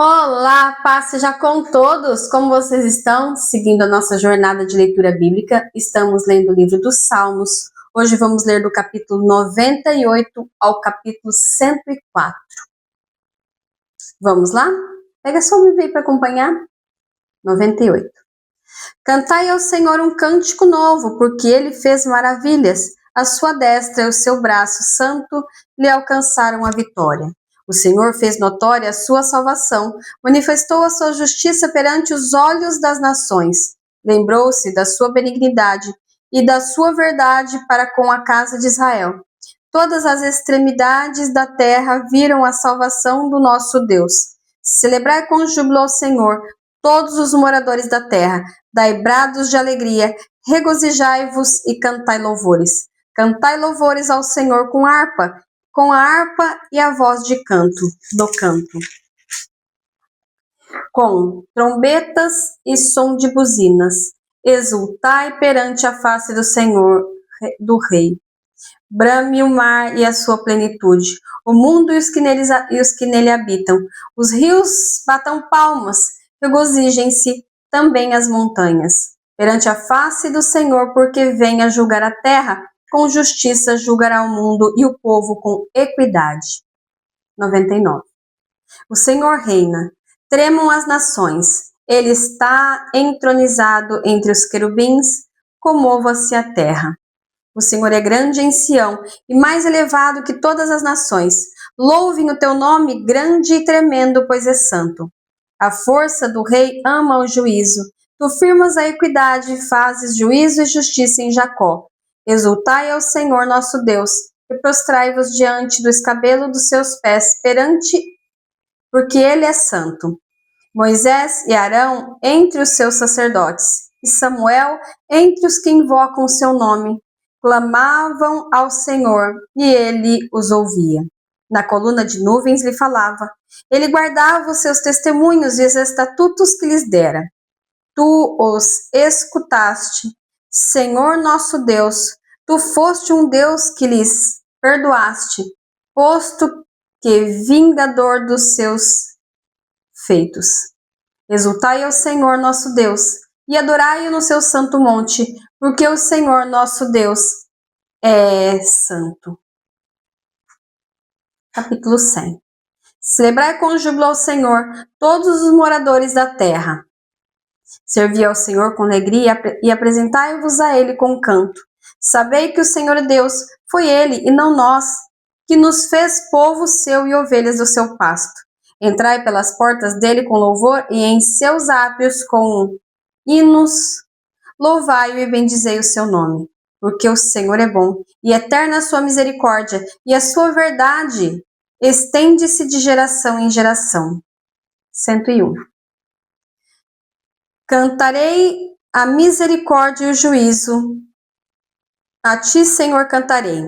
Olá, paz seja com todos! Como vocês estão? Seguindo a nossa jornada de leitura bíblica, estamos lendo o livro dos Salmos. Hoje vamos ler do capítulo 98 ao capítulo 104. Vamos lá? Pega só o livro aí para acompanhar. 98. Cantai ao Senhor um cântico novo, porque Ele fez maravilhas. A sua destra e o seu braço santo lhe alcançaram a vitória. O Senhor fez notória a sua salvação, manifestou a sua justiça perante os olhos das nações. Lembrou-se da sua benignidade e da sua verdade para com a casa de Israel. Todas as extremidades da terra viram a salvação do nosso Deus. Celebrai com júbilo ao Senhor, todos os moradores da terra. Dai brados de alegria, regozijai-vos e cantai louvores. Cantai louvores ao Senhor com a harpa e a voz de canto, do canto, com trombetas e som de buzinas. Exultai perante a face do Senhor, do Rei. Brame o mar e a sua plenitude, o mundo e os que nele habitam. Os rios batam palmas, regozijem-se também as montanhas. Perante a face do Senhor, porque vem a julgar a terra, com justiça julgará o mundo e o povo com equidade. 99. O Senhor reina, tremam as nações, Ele está entronizado entre os querubins, comova-se a terra. O Senhor é grande em Sião e mais elevado que todas as nações. Louvem o teu nome grande e tremendo, pois é santo. A força do rei ama o juízo. Tu firmas a equidade e fazes juízo e justiça em Jacó. Exultai ao Senhor nosso Deus e prostrai-vos diante do escabelo dos seus pés porque ele é santo. Moisés e Arão entre os seus sacerdotes e Samuel entre os que invocam o seu nome. Clamavam ao Senhor, e ele os ouvia. Na coluna de nuvens lhe falava. Ele guardava os seus testemunhos e os estatutos que lhes dera. Tu os escutaste, Senhor nosso Deus. Tu foste um Deus que lhes perdoaste, posto que vingador dos seus feitos. Exultai ao Senhor nosso Deus e adorai-o no seu santo monte, porque o Senhor nosso Deus é santo. Capítulo 100. Celebrai com júbilo ao Senhor todos os moradores da terra. Servi ao Senhor com alegria e apresentai-vos a Ele com canto. Sabei que o Senhor Deus foi Ele e não nós, que nos fez povo seu e ovelhas do seu pasto. Entrai pelas portas dele com louvor e em seus átrios com hinos. Louvai-o e bendizei o seu nome, porque o Senhor é bom, e eterna a sua misericórdia, e a sua verdade estende-se de geração em geração. 101. Cantarei a misericórdia e o juízo. A ti, Senhor, cantarei.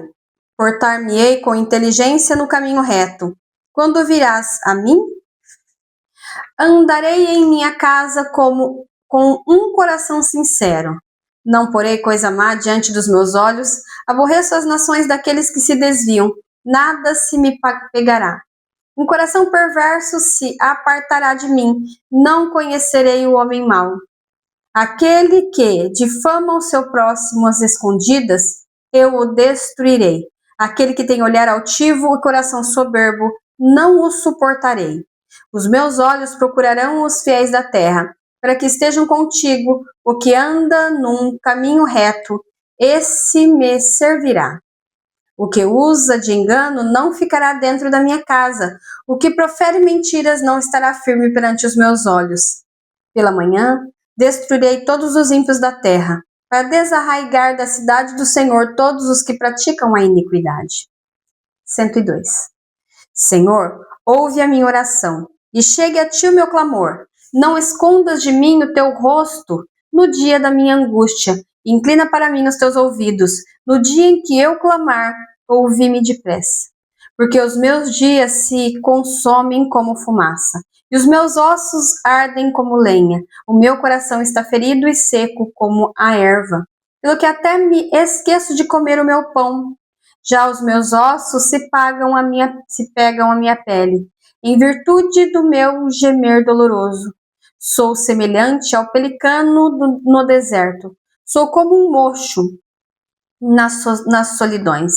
Portar-me-ei com inteligência no caminho reto. Quando virás a mim? Andarei em minha casa com um coração sincero. Não porei coisa má diante dos meus olhos. Aborreço as nações daqueles que se desviam. Nada se me pegará. Um coração perverso se apartará de mim. Não conhecerei o homem mau. Aquele que difama o seu próximo às escondidas, eu o destruirei. Aquele que tem olhar altivo e coração soberbo, não o suportarei. Os meus olhos procurarão os fiéis da terra, para que estejam contigo. O que anda num caminho reto, esse me servirá. O que usa de engano não ficará dentro da minha casa. O que profere mentiras não estará firme perante os meus olhos. Pela manhã, destruirei todos os ímpios da terra, para desarraigar da cidade do Senhor todos os que praticam a iniquidade. 102. Senhor, ouve a minha oração, e chegue a ti o meu clamor. Não escondas de mim o teu rosto no dia da minha angústia. Inclina para mim os teus ouvidos. No dia em que eu clamar, ouvi-me depressa. Porque os meus dias se consomem como fumaça, e os meus ossos ardem como lenha. O meu coração está ferido e seco como a erva, pelo que até me esqueço de comer o meu pão. Já os meus ossos se pegam à minha pele. em virtude do meu gemer doloroso. Sou semelhante ao pelicano no deserto. Sou como um mocho nas solidões.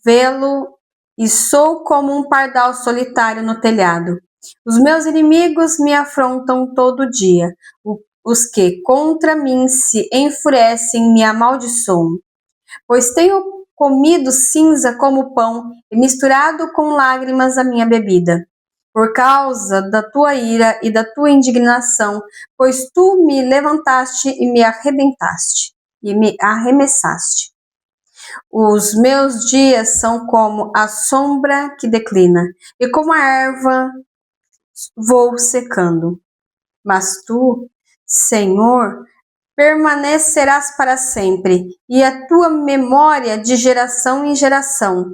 Vê-lo e sou como um pardal solitário no telhado. Os meus inimigos me afrontam todo dia. Os que contra mim se enfurecem me amaldiçoam. Pois tenho comido cinza como pão e misturado com lágrimas a minha bebida. Por causa da tua ira e da tua indignação, pois tu me levantaste e me arremessaste. Os meus dias são como a sombra que declina, e como a erva vou secando. Mas tu, Senhor, permanecerás para sempre, e a tua memória de geração em geração.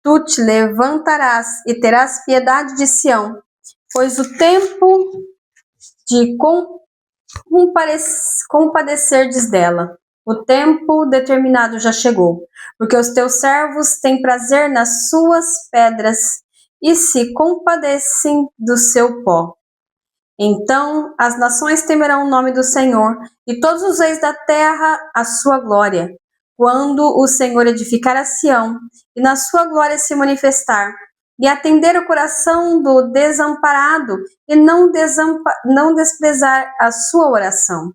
Tu te levantarás e terás piedade de Sião, pois o tempo de compadecerdes dela. O tempo determinado já chegou, porque os teus servos têm prazer nas suas pedras e se compadecem do seu pó. Então as nações temerão o nome do Senhor, e todos os reis da terra a sua glória. Quando o Senhor edificar a Sião, e na sua glória se manifestar, e atender o coração do desamparado, e não desprezar a sua oração.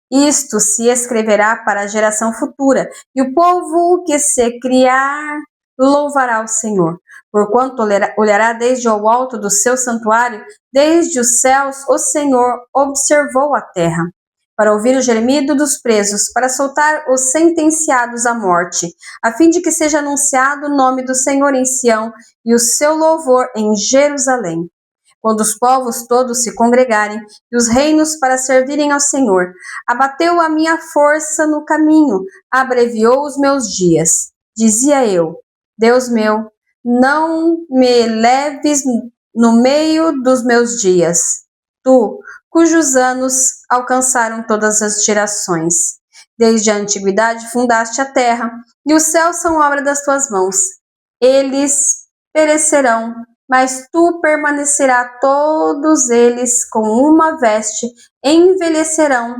Isto se escreverá para a geração futura, e o povo que se criar louvará o Senhor. Porquanto olhará desde o alto do seu santuário, desde os céus, o Senhor observou a terra, para ouvir o gemido dos presos, para soltar os sentenciados à morte, a fim de que seja anunciado o nome do Senhor em Sião e o seu louvor em Jerusalém. Quando os povos todos se congregarem e os reinos para servirem ao Senhor, abateu a minha força no caminho, abreviou os meus dias. Dizia eu, Deus meu, não me leves no meio dos meus dias. Tu, cujos anos alcançaram todas as gerações. Desde a antiguidade fundaste a terra, e os céus são obra das tuas mãos. Eles perecerão, mas tu permanecerás, todos eles com uma veste envelhecerão.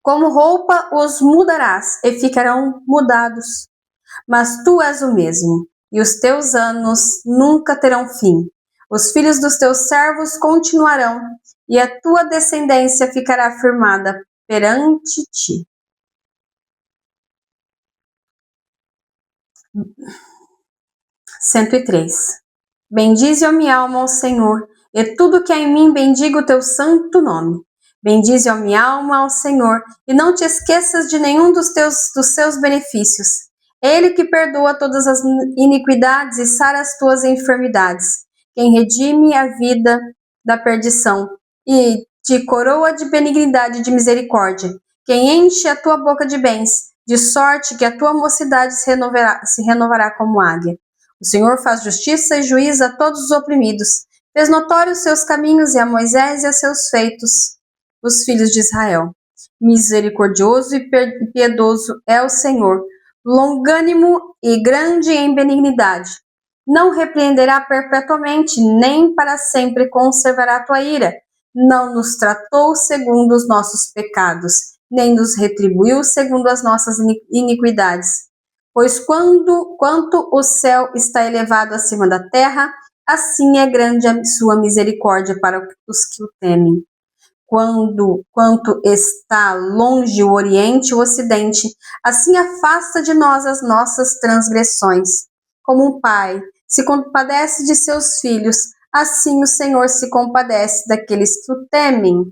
Como roupa os mudarás e ficarão mudados. Mas tu és o mesmo, e os teus anos nunca terão fim. Os filhos dos teus servos continuarão, e a tua descendência ficará firmada perante ti. (103) Bendize, ó minha alma, ao Senhor, e tudo que há em mim bendiga o teu santo nome. Bendize, ó minha alma, ao Senhor, e não te esqueças de nenhum dos seus benefícios. Ele que perdoa todas as iniquidades e sara as tuas enfermidades, quem redime a vida da perdição e te coroa de benignidade e de misericórdia, quem enche a tua boca de bens, de sorte que a tua mocidade se renovará como águia. O Senhor faz justiça e juízo a todos os oprimidos, fez notórios seus caminhos e a Moisés e a seus feitos, os filhos de Israel. Misericordioso e piedoso é o Senhor, longânimo e grande em benignidade. Não repreenderá perpetuamente, nem para sempre conservará a tua ira. Não nos tratou segundo os nossos pecados, nem nos retribuiu segundo as nossas iniquidades. Pois quanto o céu está elevado acima da terra, assim é grande a sua misericórdia para os que o temem. Quanto está longe o Oriente e o Ocidente, assim afasta de nós as nossas transgressões. Como um pai se compadece de seus filhos, assim o Senhor se compadece daqueles que o temem.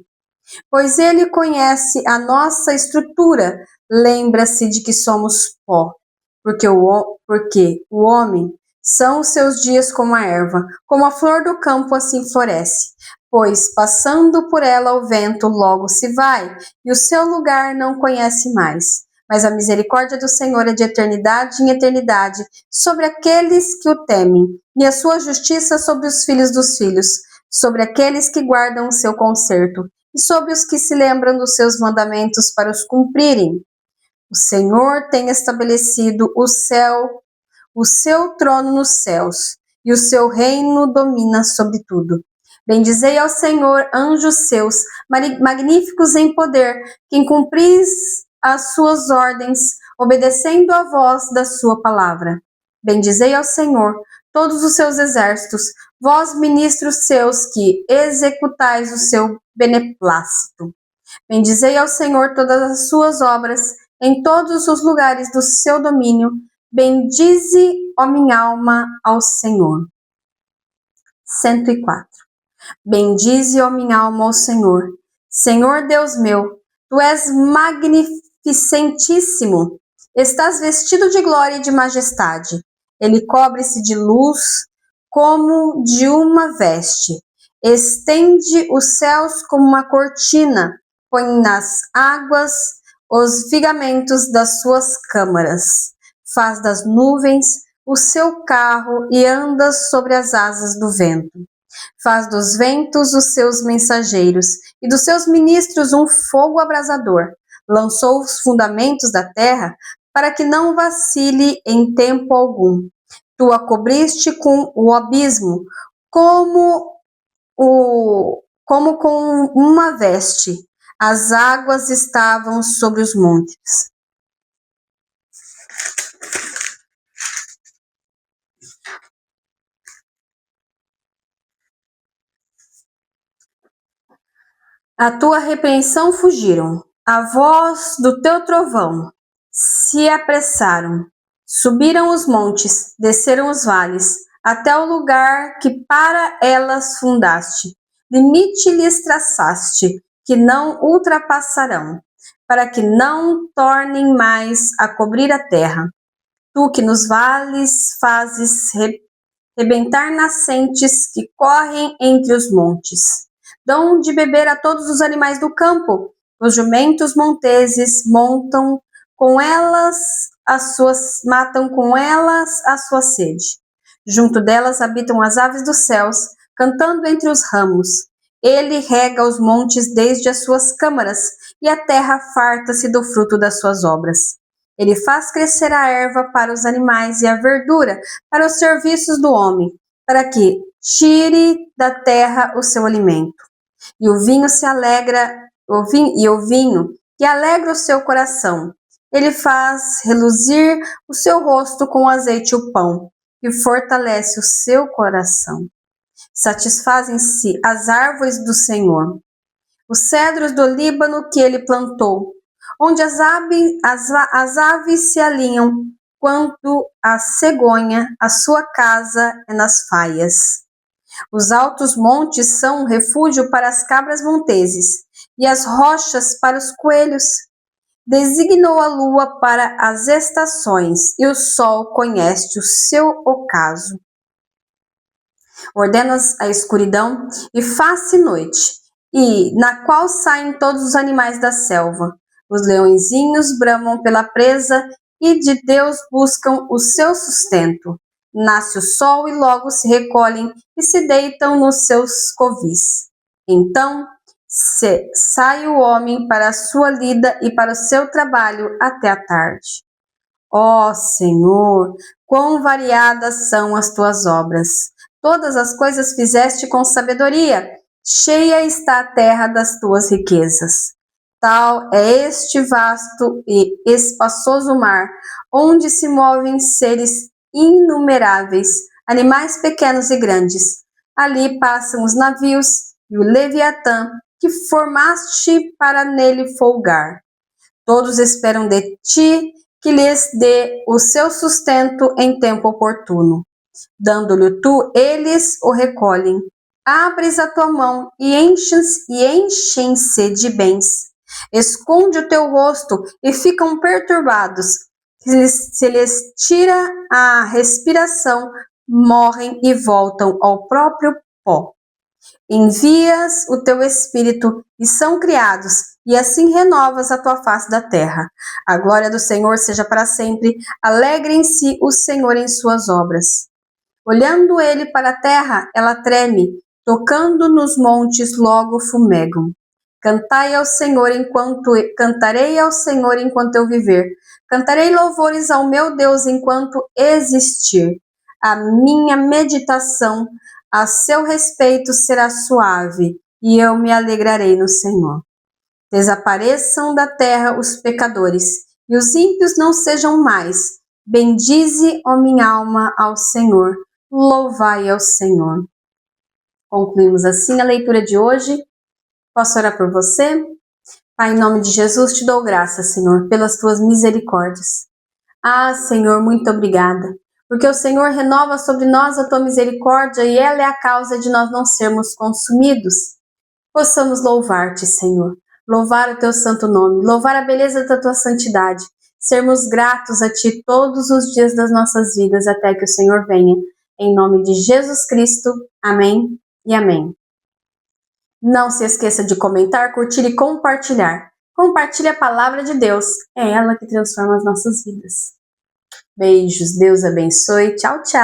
Pois ele conhece a nossa estrutura, lembra-se de que somos pó. Porque o homem são os seus dias como a erva, como a flor do campo assim floresce. Pois, passando por ela o vento logo se vai, e o seu lugar não conhece mais. Mas a misericórdia do Senhor é de eternidade em eternidade, sobre aqueles que o temem, e a sua justiça sobre os filhos dos filhos, sobre aqueles que guardam o seu conserto, e sobre os que se lembram dos seus mandamentos para os cumprirem. O Senhor tem estabelecido o seu trono nos céus, e o seu reino domina sobre tudo. Bendizei ao Senhor, anjos seus, magníficos em poder, quem cumpris as suas ordens, obedecendo à voz da sua palavra. Bendizei ao Senhor, todos os seus exércitos, vós ministros seus que executais o seu beneplácito. Bendizei ao Senhor todas as suas obras, em todos os lugares do seu domínio. Bendize, ó minha alma, ao Senhor. 104. Bendize, ó minha alma, ao Senhor. Senhor Deus meu, tu és magnificentíssimo. Estás vestido de glória e de majestade. Ele cobre-se de luz como de uma veste. Estende os céus como uma cortina. Põe nas águas os vigamentos das suas câmaras. Faz das nuvens o seu carro e anda sobre as asas do vento. Faz dos ventos os seus mensageiros e dos seus ministros um fogo abrasador. Lançou os fundamentos da terra para que não vacile em tempo algum. Tu a cobriste com o abismo, como com uma veste. As águas estavam sobre os montes. A tua repreensão fugiram, a voz do teu trovão se apressaram. Subiram os montes, desceram os vales, até o lugar que para elas fundaste. Limite lhes traçaste, que não ultrapassarão, para que não tornem mais a cobrir a terra. Tu que nos vales fazes rebentar nascentes que correm entre os montes. Dão de beber a todos os animais do campo. Os jumentos monteses matam com elas a sua sede. Junto delas habitam as aves dos céus, cantando entre os ramos. Ele rega os montes desde as suas câmaras, e a terra farta-se do fruto das suas obras. Ele faz crescer a erva para os animais e a verdura para os serviços do homem, para que tire da terra o seu alimento. E o vinho que alegra o seu coração. Ele faz reluzir o seu rosto com azeite e o pão, e fortalece o seu coração. Satisfazem-se as árvores do Senhor, os cedros do Líbano que ele plantou, onde as aves se alinham, quando a cegonha, a sua casa é nas faias. Os altos montes são um refúgio para as cabras monteses, e as rochas para os coelhos. Designou a lua para as estações, e o sol conhece o seu ocaso. Ordenas a escuridão e faz-se noite, e na qual saem todos os animais da selva. Os leõezinhos bramam pela presa e de Deus buscam o seu sustento. Nasce o sol e logo se recolhem e se deitam nos seus covis. Então sai o homem para a sua lida e para o seu trabalho até a tarde. Ó Senhor, quão variadas são as tuas obras! Todas as coisas fizeste com sabedoria, cheia está a terra das tuas riquezas. Tal é este vasto e espaçoso mar, onde se movem seres inumeráveis, animais pequenos e grandes. Ali passam os navios e o Leviatã, que formaste para nele folgar. Todos esperam de ti que lhes dê o seu sustento em tempo oportuno. Dando-lhe tu, eles o recolhem. Abres a tua mão e enchem-se de bens. Esconde o teu rosto e ficam perturbados. Se lhes tira a respiração, morrem e voltam ao próprio pó. Envias o teu espírito e são criados, e assim renovas a tua face da terra. A glória do Senhor seja para sempre. Alegrem-se o Senhor em suas obras. Olhando ele para a terra, ela treme, tocando nos montes, logo fumegam. Cantarei ao Senhor enquanto eu viver. Cantarei louvores ao meu Deus enquanto existir. A minha meditação a seu respeito será suave, e eu me alegrarei no Senhor. Desapareçam da terra os pecadores, e os ímpios não sejam mais. Bendize, ó minha alma, ao Senhor. Louvai ao Senhor. Concluímos assim a leitura de hoje. Posso orar por você? Pai, em nome de Jesus, te dou graças, Senhor, pelas tuas misericórdias. Ah, Senhor, muito obrigada, porque o Senhor renova sobre nós a tua misericórdia e ela é a causa de nós não sermos consumidos. Possamos louvar-te, Senhor, louvar o teu santo nome, louvar a beleza da tua santidade, sermos gratos a ti todos os dias das nossas vidas até que o Senhor venha. Em nome de Jesus Cristo, amém e amém. Não se esqueça de comentar, curtir e compartilhar. Compartilhe a palavra de Deus, é ela que transforma as nossas vidas. Beijos, Deus abençoe, tchau, tchau!